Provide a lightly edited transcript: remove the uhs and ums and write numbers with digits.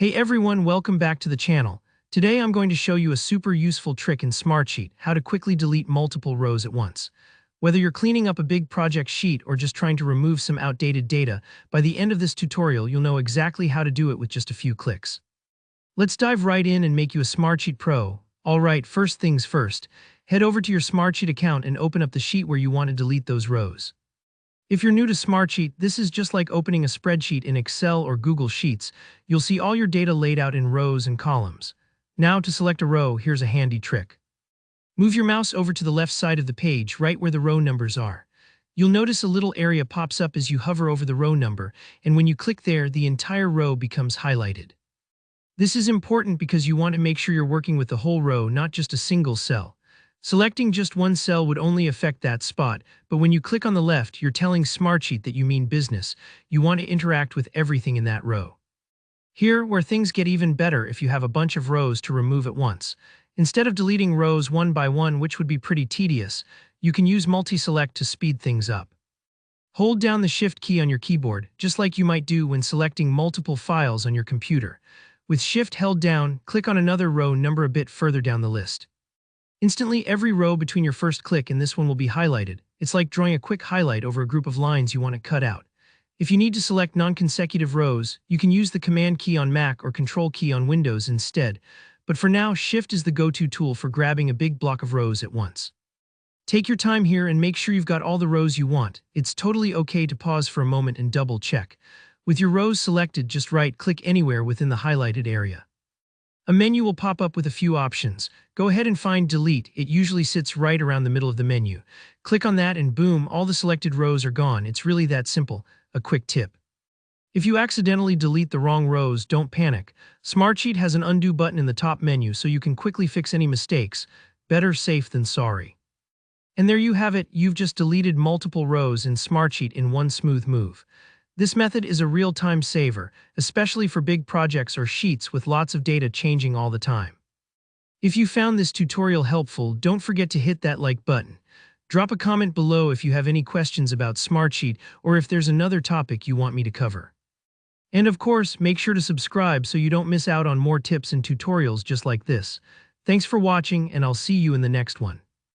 Hey everyone, welcome back to the channel. Today I'm going to show you a super useful trick in Smartsheet, how to quickly delete multiple rows at once. Whether you're cleaning up a big project sheet or just trying to remove some outdated data, by the end of this tutorial you'll know exactly how to do it with just a few clicks. Let's dive right in and make you a Smartsheet pro. Alright, first things first, head over to your Smartsheet account and open up the sheet where you want to delete those rows. If you're new to Smartsheet, this is just like opening a spreadsheet in Excel or Google Sheets. You'll see all your data laid out in rows and columns. Now to select a row, here's a handy trick. Move your mouse over to the left side of the page, right where the row numbers are. You'll notice a little area pops up as you hover over the row number, and when you click there, the entire row becomes highlighted. This is important because you want to make sure you're working with the whole row, not just a single cell. Selecting just one cell would only affect that spot, but when you click on the left, you're telling Smartsheet that you mean business. You want to interact with everything in that row. Here, where things get even better if you have a bunch of rows to remove at once. Instead of deleting rows one by one, which would be pretty tedious, you can use multi-select to speed things up. Hold down the Shift key on your keyboard, just like you might do when selecting multiple files on your computer. With Shift held down, click on another row number a bit further down the list. Instantly, every row between your first click and this one will be highlighted. It's like drawing a quick highlight over a group of lines you want to cut out. If you need to select non-consecutive rows, you can use the Command key on Mac or Control key on Windows instead. But for now, Shift is the go-to tool for grabbing a big block of rows at once. Take your time here and make sure you've got all the rows you want. It's totally okay to pause for a moment and double-check. With your rows selected, just right-click anywhere within the highlighted area. A menu will pop up with a few options. Go ahead and find Delete. It usually sits right around the middle of the menu. Click on that and boom, all the selected rows are gone. It's really that simple. A quick tip. If you accidentally delete the wrong rows, don't panic. Smartsheet has an undo button in the top menu so you can quickly fix any mistakes. Better safe than sorry. And there you have it. You've just deleted multiple rows in Smartsheet in one smooth move. This method is a real-time saver, especially for big projects or sheets with lots of data changing all the time. If you found this tutorial helpful, don't forget to hit that like button. Drop a comment below if you have any questions about Smartsheet or if there's another topic you want me to cover. And of course, make sure to subscribe so you don't miss out on more tips and tutorials just like this. Thanks for watching, and I'll see you in the next one.